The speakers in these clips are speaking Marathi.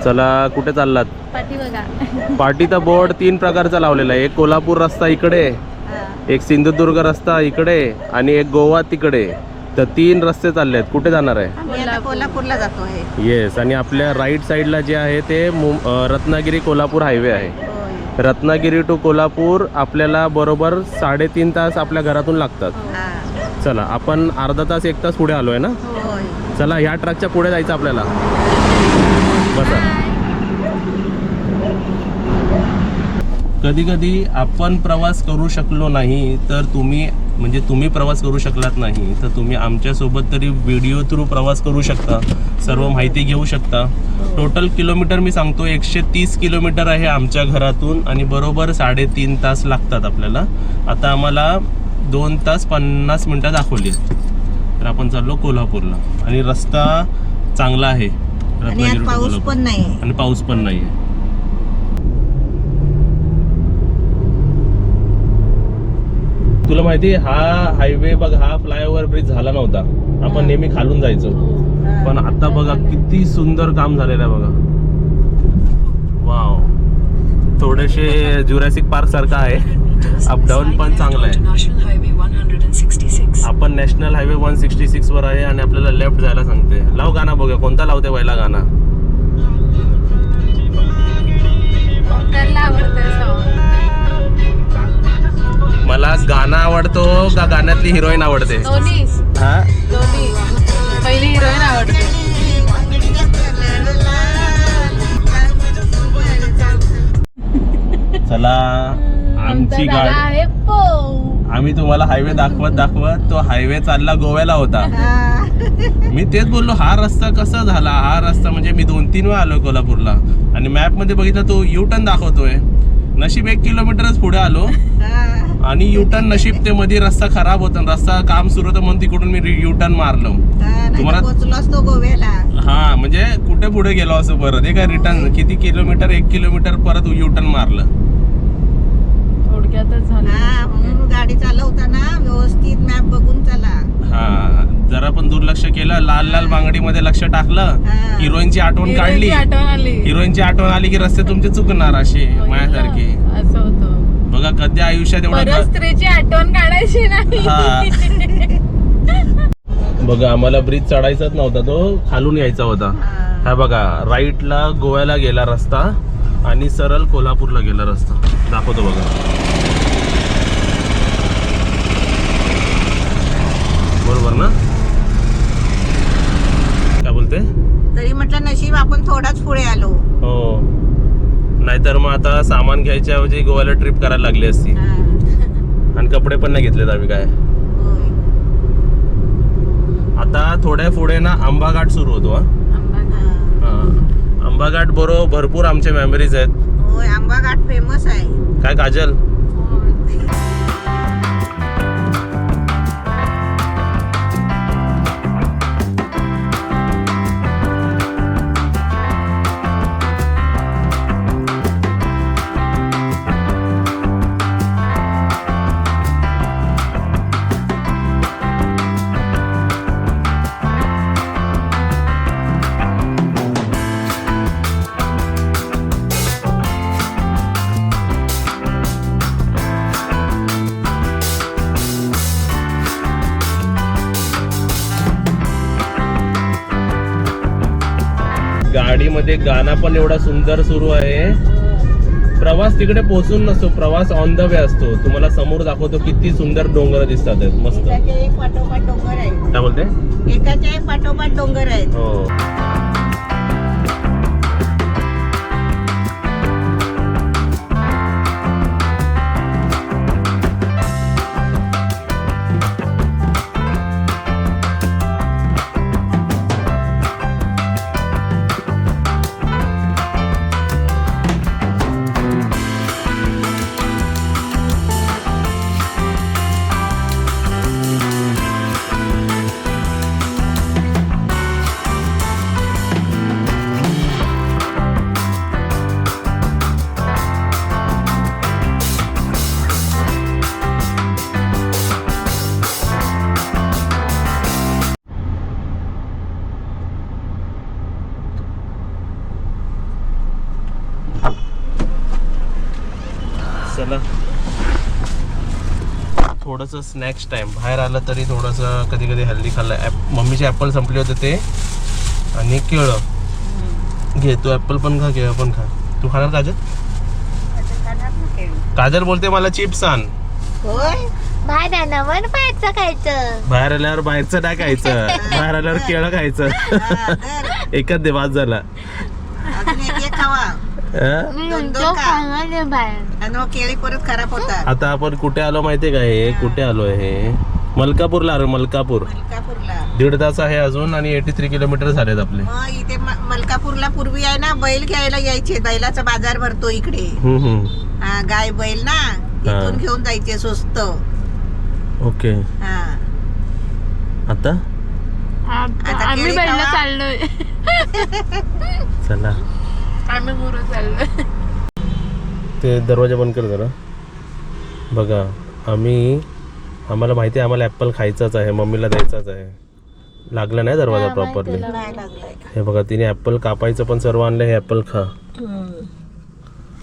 चला, कुठे चाललात? पाठी बघा. पाटीचा बोर्ड 3 प्रकारचा लावलेला आहे. एक कोल्हापूर रस्ता इकडे, एक सिंधुदुर्ग रस्ता इकडे आणि एक गोवा तिकडे. तर 3 रस्ते चालले आहेत. कुठे जाणार आहे? आम्ही आता कोल्हापूरला जातो आहे. येस. आणि आपल्या राईट साईडला जे आहे ते रत्नागिरी कोल्हापूर हायवे आहे. होय. रत्नागिरी टू कोल्हापूर आपल्याला बरोबर 3.5 तास आपल्या घरातून लागतात. हा. चला, आपण अर्धा तास 1 तास पुढे आलोय ना. होय. चला, ह्या ट्रकच्या पुढे जायचं आपल्याला. बसा. कधी कधी आपण प्रवास करू शकलो नाही तर तुम्ही प्रवास करू शकलात नाही तर तुम्ही आमच्यासोबत तरी व्हिडिओ थ्रू प्रवास करू शकता, सर्व माहिती घेऊ शकता. टोटल किलोमीटर मी सांगतो 130 किलोमीटर आहे आमच्या घरातून आणि बरोबर 3.5 तास लागतात आपल्याला. आता आम्हाला 2 तास 50 मिनटं दाखवली. तर आपण चाललो कोल्हापूरला आणि रस्ता चांगला आहे. आणि आज पाऊस पण नाही. आणि पाऊस पण नाही आहे. तुला माहिती हा हायवे बघ, हा फ्लायओव्हर ब्रिज झाला नव्हता. आपण नेहमी खालून जायचो, पण आता बघा किती सुंदर काम झालेलं आहे बघा. वाव, थोडेसे जुरासिक पार्क सारखा आहे. अपडाऊन पण चांगलं आहे. आपण नॅशनल हायवे 166 वर आहे आणि आपल्याला लेफ्ट जायला सांगते. लाव गाणं बघूया, कोणता लावते पहिला गाणं? मला गाणं आवडतो का गाण्यातली हिरोईन आवडते? दोन्ही. हा, पहिली हिरोईन आवडते. चला, आमची गाडी. आहे आम्ही तुम्हाला हायवे दाखवत तो हायवे चालला गोव्याला होता. मी तेच बोललो, हा रस्ता कसा झाला? हा रस्ता म्हणजे मी 2-3 वेळा आलो कोल्हापूरला आणि मॅप मध्ये बघितलं तो U-टर्न दाखवतोय. नशीब 1 किलोमीटरच पुढे आलो आणि U-टर्न नशीब ते मध्ये रस्ता खराब होता. रस्ता काम सुरू होतं म्हणून तिकडून मी U-टर्न मारलो. तुम्हाला पोहोचलो असतो गोव्याला. हा, म्हणजे कुठे पुढे गेलो असं परत. हे काय रिटर्न किती किलोमीटर? 1 किलोमीटर परत U-टर्न मारलं. थोडक्यातच झालं. हा, म्हणून गाडी चालवताना व्यवस्थित मॅप बघून चला. हा, जरा पण दुर्लक्ष केलं, लाल बांगडी मध्ये लक्ष टाकलं, हिरोईनची आठवण काढली. हिरोईनची आठवण आली की रस्ते तुमचे चुकणार असे माझ्यासारखे. असं होतं बघा, कधी आयुष्यात परत स्त्रीची आठवण काढायची नाही. बघा, आम्हाला ब्रिज चढायचाच नव्हता, तो खालून यायचा होता. हा बघा, राईटला गोव्याला गेला रस्ता आणि सरळ कोल्हापूरला गेला रस्ता. दाखवतो बघा, बरोबर ना? काय बोलते? तरी म्हटलं नशीब आपण थोडाच पुढे आलो. हो, नाहीतर मग आता सामान घ्यायच्या ऐवजी गोव्याला ट्रिप करायला लागली असती. आणि कपडे पण नाही घेतलेत आम्ही काय. आता थोड्या पुढे ना आंबा घाट सुरू होतो. आंबा घाट बरोबर भरपूर आमच्या मेमरीज आहेत. होय, आंबा घाट फेमस आहे. काय काजल? गाडीमध्ये गाणं पण एवढा सुंदर सुरू आहे. प्रवास तिकडे पोहोचून नसतो, प्रवास ऑन द वे असतो. तुम्हाला समोर दाखवतो किती सुंदर डोंगर दिसतात आहेत. मस्त. एकाचे एक पाठोपाठ डोंगर आहेत. काय बोलते? एकाचे एक पाठोपाठ डोंगर आहेत. हो. चला थोडंसं स्नॅक्स टाइम बाहेर आलं तरी थोडंसं कधी कधी हेल्दी खाल्लं. मम्मीचे ॲपल संपले होते ते आणि केळं घे. तू ॲपल पण खा, केळं पण खा. तू खाणार काजल? काजल बोलते मला चिप्स आण. होय बाहेर आल्यावर बाहेरचं खायचं. बाहेर आल्यावर बाहेरचं नाही खायचं, बाहेर आल्यावर केळं खायचं. हा, तर एकच दे वाज झाला. अजून एक खावा हं? दोन खा. आणि मग केळी परत खराब होतात. आता आपण कुठे आलो माहितीये का? हे कुठे आलोय? हे मलकापूरला आलो. मलकापूर मलकापूरला 1.5 तास आहे अजून आणि 83 किलोमीटर झालेत आपले. मग इथे मलकापूरला पूर्वी आहे ना बैल घ्यायला यायचे. बैलाचा बाजार भरतो इकडे. हा, गाय बैल ना इथून घेऊन जायचे स्वस्त. ओके. हा आता आम्ही केळी पहिलं खावा. चाललोय. चला आम्ही गुरु चाललोय. ते दरवाजा बंद कर जरा. बघा आम्हाला माहिती आहे आम्हाला ॲपल खायचाच आहे, मम्मीला द्यायचाच आहे. लागला नाही दरवाजा प्रॉपरली. नाही लागलाय. हे बघा तिने ॲपल कापायचं पण सर्व आणलं. हे ॲपल खा.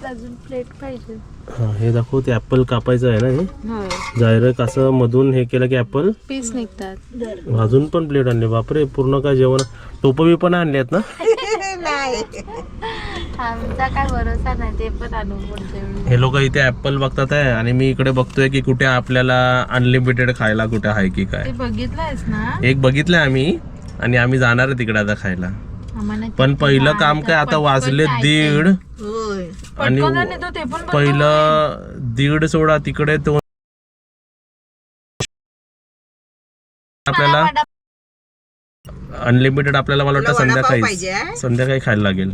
अजून प्लेट पाहिजे. हा हे दाखव. ते ॲपल कापायचं आहे ना. हे डायरेक्ट असं मधून हे केलं की ॲपल पीस निघतात. अजून पण प्लेट आणली. बापरे पूर्ण काय जेवण. टोपं बी पण आणली आहेत ना. नाही आमचा काय भरोसा नाही. ते पण आणू पुढच्या वेळी. हे लोक इथे ॲपल बघतात आहे आणि मी इकडे बघतोय की कुठे आपल्याला अनलिमिटेड खायला कुठे आहे की काय. ते बघितलंयस ना? एक बघितलंय आम्ही आणि आम्ही जाणार आहे तिकडे आता खायला. आम्हाला पण पहिलं काम काय आता वाजले 1:30 होय आणि ते पण पहिलं 1:30 सोडा तिकडे तो आपल्याला अनलिमिटेड आपल्याला मला वाटतं तुला वडापाव संध्याकाळी पाहिजे, हा? संध्याकाळी खायला लागेल.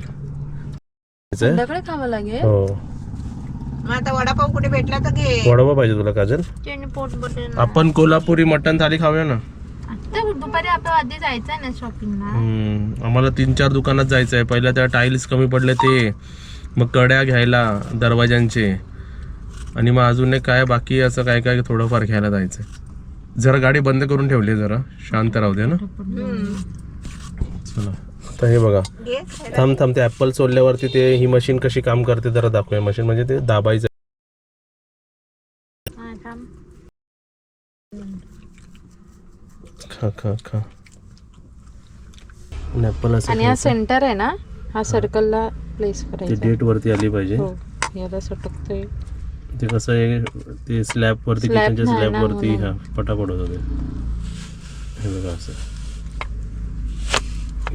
संध्याकाळी खावं लागेल. हो मग आता वडापाव कुठे भेटला तर घे. वडापाव पाहिजे तुला काजल? त्याने पोट बटेल. आपण कोल्हापुरी मटण थाली खाऊया ना. आता दुपारी आपल्या आधी जायचंय ना शॉपिंगला. आम्हाला 3-4 दुकानात जायचं आहे. पहिल्या त्या टाईल्स कमी पडले ते, मग कड्या घ्यायला दरवाजांचे आणि मग अजून एक काय बाकी असं काय काय थोडंफार घ्यायला जायचं. जरा गाडी बंद करून ठेवली, जरा शांत राहू दे ना. चला आता हे बघा. घे. थांब ते ॲपल सोडल्यावरती ते ही मशीन कशी काम करते जरा दाखवूया. मशीन म्हणजे ते दाबायचं. हा, थांब. खा खा खा. ॲपल असं आणि हा सेंटर आहे ना, हा सर्कलला प्लेस ते करायचा. डेट वरती आली पाहिजे. हो, याला सटकतोय. ते कसं आहे ते स्लॅब वरती Slab किचनच्या नाही स्लॅब ना वरती म्हणून. हा पटापट होतं ते. हे बघा असं.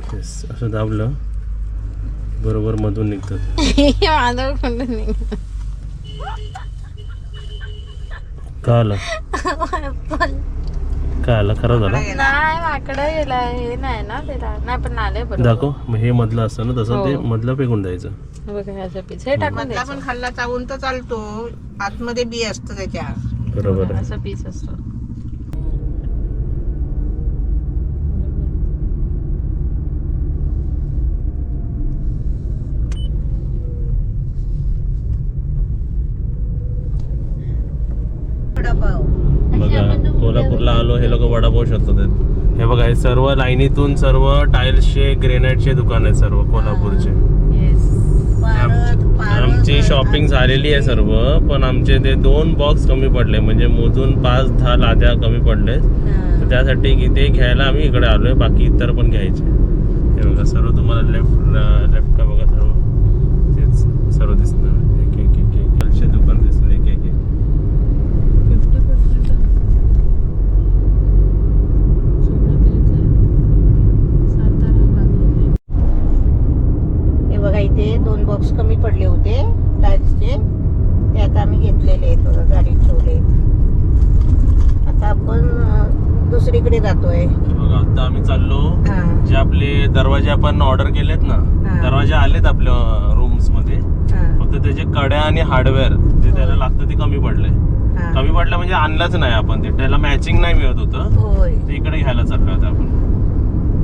Yes, असं दाबलं बरोबर मधून निघतात. माझं पण नाही. का आलं खराब झाला. नाही वाकडं गेला. हे नाही ना त्याला. नाही पण आले बरोबर. दाखव. मग हे मधलं असतं ना तसं ते हो. मधलं फेकून द्यायचं. हे बघा ह्याचा पीस. हे टाकून मधला द्यायचं. पण खाल्ला चावून तर चालतो. आतमध्ये बी असतं त्याच्या. बरोबर आहे. असा पीस असतो. वडापाव बघा कोल्हापूरला आलो. हे लोक वडापाव शोधतात. हे बघा हे सर्व लाईनीतून सर्व टाईल्सचे ग्रेनाइटचे दुकान आहेत सर्व कोल्हापूरचे. आमची शॉपिंग झालेली आहे सर्व, पण आमचे ते 2 बॉक्स कमी पडले, म्हणजे मोजून 5-10 लाद्या कमी पडले. तर त्यासाठी इथे घ्यायला आम्ही इकडे आलोय. बाकी इतर पण घ्यायचे. हे बघा सर्व तुम्हाला लेफ्ट का बघा सर्व तेच सर्व दिसतं. एक दुकान दिसतं. एक 50% सगळं तेच आहे. सातारा बांधलेलं. हे बघा इथे 2 बॉक्स कमी पडले होते टाईल्सचे. ते आता आम्ही घेतलेले आहेत. बघा गाडीत ठेवले. आता आपण दुसरीकडे जातोय. बघा आता आम्ही चाललो. हा. जे आपले दरवाजे आपण ऑर्डर केलेत ना, हा. दरवाजे आलेत आपल्या रूम्स मध्ये. हा. फक्त त्याचे कड्या आणि हार्डवेअर जे त्याला लागतं ते कमी पडले. हा. कमी पडलं म्हणजे आणलंच नाही आपण. ते त्याला मॅचिंग नाही मिळत होतं. होय. ते इकडे घ्यायला चाललो आता आपण.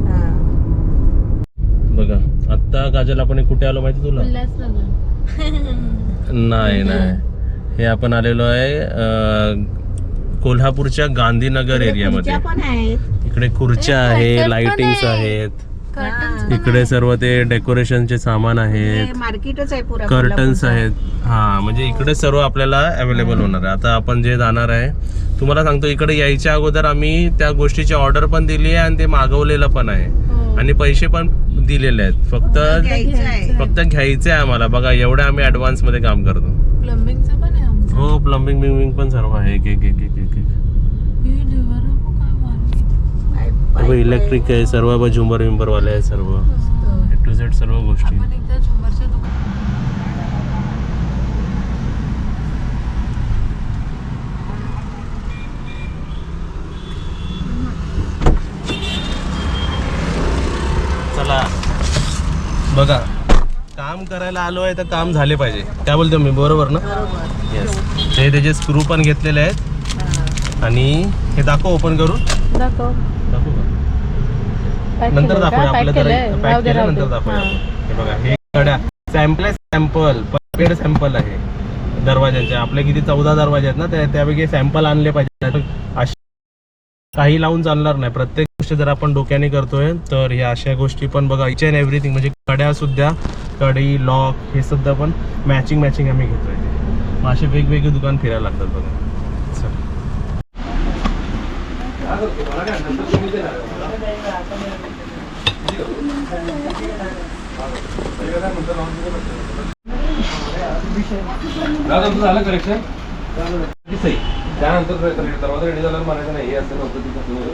हा. बघा आता काजल आपण हे कुठे आलो माहिती तुला? उल्हासनगर. नाही हे आपण आलेलो आहे कोल्हापूरच्या गांधीनगर एरियामध्ये. खुर्च्या पण आहेत. इकडे खुर्च्या आहे, Lighter पण लाइटिंग्स आहे. आहेत. कर्टन्स इकडे सर्व ते डेकोरेशनचे सामान आहेत, मार्केटच आहे पुरा कर्टन्स आहेत. हा म्हणजे इकडे सर्व आपल्याला अवेलेबल होणार आहे. आता आपण जे जाणार आहे, तुम्हाला सांगतो इकडे यायच्या अगोदर आम्ही त्या गोष्टीची ऑर्डर पण दिली आहे आणि ते मागवलेलं पण आहे आणि पैसे पण दिलेले आहेत. फक्त घ्यायचे आहे आम्हाला. बघा एवढे आम्ही ऍडव्हान्स मध्ये काम करतो. प्लंबिंगचं पण आहे आमचं. हो प्लंबिंग बिंबिंग पण सर्व आहे. एक एक एक एक एक इलेक्ट्रिक आहे सर्व, झुंबर विंबर वाले आहे सर्व, ए टू झेड सर्व गोष्टी. आपण एकदा झुंबरच्या दुकानात चला बघा, काम करायला आलो आहे तर काम झाले पाहिजे. काय बोलतो मी, बरोबर ना? येस. ते त्याचे स्क्रू पण घेतलेले आहेत आणि हे दाखव, ओपन करून दाखव का? नंतर दाखवूया, आपल्या तर पॅक केलं नंतर दाखवूया. हे बघा, हे कड्या सॅम्पल पेड सॅम्पल आहे दरवाजांचे. आपले किती 14 दरवाजे आहेत ना, त्यापैकी सॅम्पल आणले पाहिजे. अशी काही लावून चालणार नाही. प्रत्येक गोष्ट जर आपण डोक्याने करतोय तर ह्या अशा गोष्टी पण बघा, इच अँड एव्हरीथिंग. म्हणजे कड्या सुद्धा, कडी लॉक हे सुद्धा पण मॅचिंग आम्ही घेतोय. मग असे वेगवेगळे दुकान फिरायला लागतात बघा. झालं करेक्शन त्यानंतर दरवाजा रेडी झाल्यावर म्हणायचं नाही हे असं नव्हतं,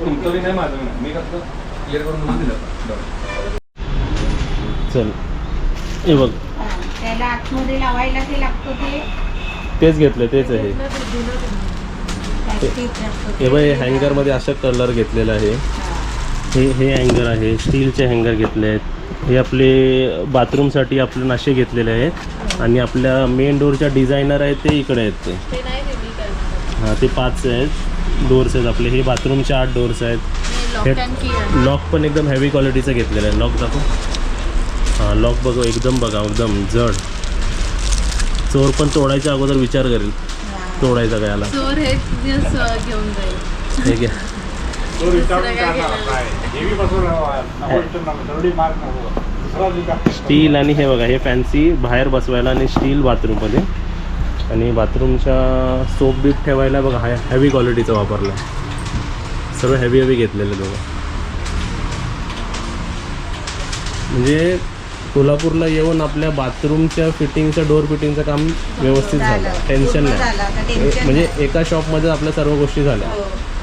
तुमचं नाही माझं नाही, मी कसं क्लिअर करून तुम्हाला दिलं. चल हे बघ, त्याला आतमध्ये लावायला ते लागतं तेच घेतलं, तेच आहे. हे बघ, हँगर मध्ये अशा कलर घेतलेला आहे. हे हँगर आहे, स्टीलचे हँगर घेतले आहेत. हे आपले बाथरूमसाठी आपले नाशे घेतलेले आहेत आणि आपल्या मेन डोरच्या डिझायनर आहेत ते इकडे आहेत. ते नाही दिली काय. हां, ते 5 आहेत डोर्स आहेत आपले. हे बाथरूमचे 8 डोर्स आहेत. हे लॉक पण एकदम हेवी क्वालिटीचं घेतलेलं आहे. लॉक दाखव. हां, लॉक बघा, एकदम जड. चोर पण तोडायच्या अगोदर विचार करेल तोडायचा काय याला. चोर हेच घेऊन जाईल. हे घ्या. स्टील आणि हे बघा, हे फॅन्सी बाहेर बसवायला आणि स्टील बाथरूममध्ये. आणि बाथरूमच्या सोप बीप ठेवायला बघा, हेवी क्वालिटीचं वापरलं. सर्व हेवी घेतलेलं बघा. म्हणजे कोल्हापूरला येऊन आपल्या बाथरूमच्या फिटिंगचं, डोर फिटिंगचं काम व्यवस्थित झालं. टेन्शन नाही. म्हणजे एका शॉपमध्ये आपल्या सर्व गोष्टी झाल्या.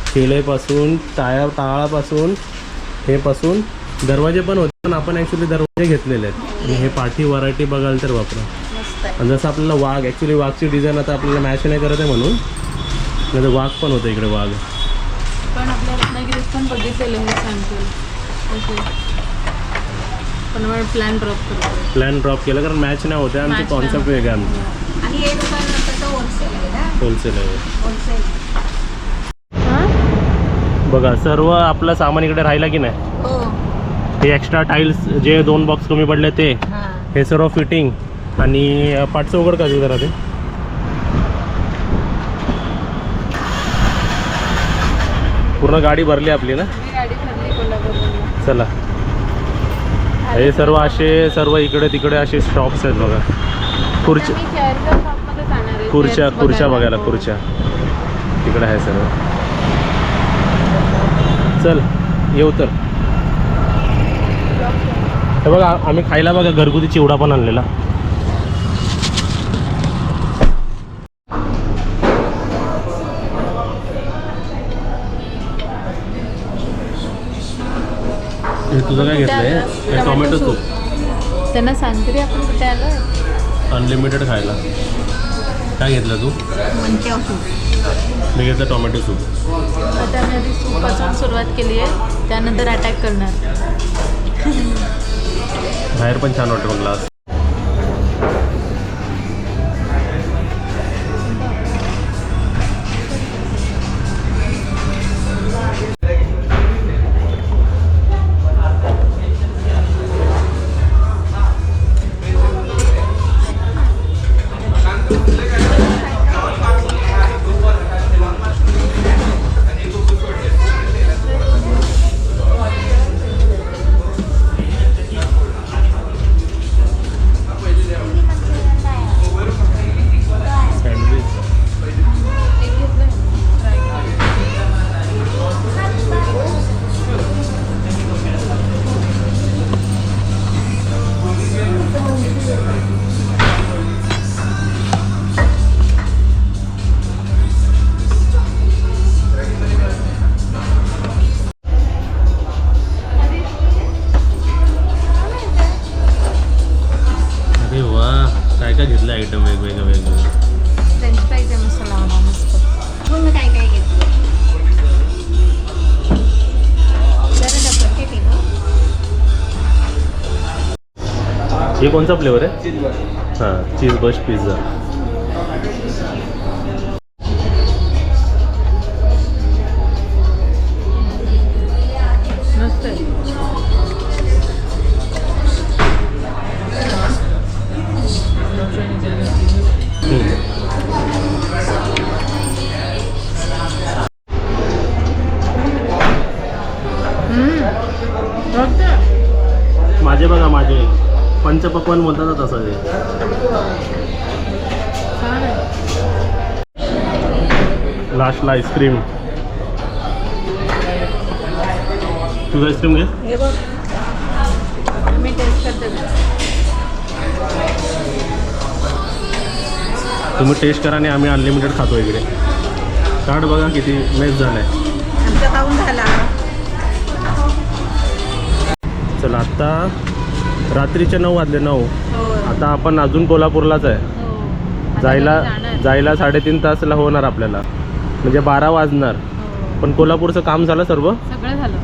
खिळेपासून टाळापासून हे पासून दरवाजे पण होते, पण आपण ॲक्च्युली दरवाजे घेतलेले आहेत. आणि हे पाठी व्हरायटी बघाल तर वापरा. आणि जसं आपल्याला वाघ, ॲक्च्युली वाघची डिझाईन आता आपल्याला मॅच नाही करत आहे म्हणून, नाही तर वाघ पण होतं इकडे. वाघ पण आपल्या रत्नागिरीत पण बघितलेलं हे सॅम्पल. पण प्लॅन ड्रॉप केलं कारण मॅच नाही होते. आमचे कॉन्सेप्ट वेगळे आमचे. आणि हे दुकान होलसेल आहे. बघा, सर्व आपलं सामान इकडे राहिलं की नाही. हे एक्स्ट्रा टाईल्स जे 2 बॉक्स कमी पडले ते, हे सर्व फिटिंग. आणि पाठचं उघड का जरा ते. पूर्ण गाडी भरली आपली ना. गाडी ठरली कोल्हापूरला. चला, हे सर्व असे सर्व इकडे तिकडे असे शॉप्स आहेत बघा. खुर्च्या बघायला, खुर्च्या तिकडे आहे सर्व. चल येऊ तर. हे बघा, आम्ही खायला बघा घरगुती चिवडा पण आणलेला. हे तुझं काय घेतलंय? हे टोमॅटो सूप. त्यांना सांग तरी आपण कुठे आलो. अनलिमिटेड खायला. काय घेतलं तू? मी घेतलं टोमॅटो सूप. आता आम्ही आधी सूपपासून सुरुवात केली आहे, त्यानंतर अटॅक करणार. बाहेर पण छान वाटतं ग्लास. आयटम वेगवेगळे. फ्रेंच फ्राईज आहे मसाला वाला मस्त. तुम्ही काय काय घेतलं जरा डबल के केलं. हे कोणचा फ्लेवर आहे? चीज बस. हां, चीज बश पिझ्झा. मस्त आहे. मस्त आहे. माझे बघा, माझे पंचपक्वान बोलतात ना तसं ते. छान आहे. लास्टला आईस्क्रीम. तुझं आईस्क्रीम घे. हे बघ मी टेस्ट करते. तुम्ही टेस्ट करा आणि आम्ही अनलिमिटेड खातो इकडे. कार्ड बघा किती मेस झालाय. आमचं खाऊन झाला. चला, आत्ता रात्रीचे 9 वाजले. 9. हो आता आपण अजून कोल्हापूरलाच आहे. हो. जायला 3.5 तासला होणार आपल्याला, म्हणजे 12 वाजणार. पण कोल्हापूरचं काम झालं सर्व. सगळं झालं.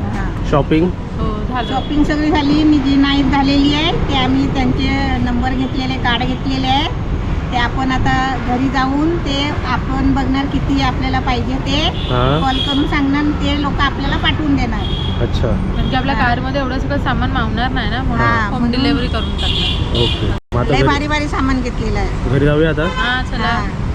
शॉपिंग हो झालं. शॉपिंग सगळी झाली. मी जी नाईट झालेली आहे ते आम्ही त्यांचे नंबर घेतलेले, कार्ड घेतलेले आहे. ते आपण आता घरी जाऊन ते आपण बघणार किती आपल्याला पाहिजे ते हां. कॉल करून सांगणार. ते लोक आपल्याला पाठवून देणार. अच्छा, म्हणजे आपल्या कारमध्ये एवढं सगळं सामान मावणार नाही ना, हां, म्हणून होम म्हणून. डिलेव्हरी करून टाकणार. ओके. मग आता लय भारी भारी सामान घेतलेलं आहे. घरी जाऊया आता. हां चला. हां.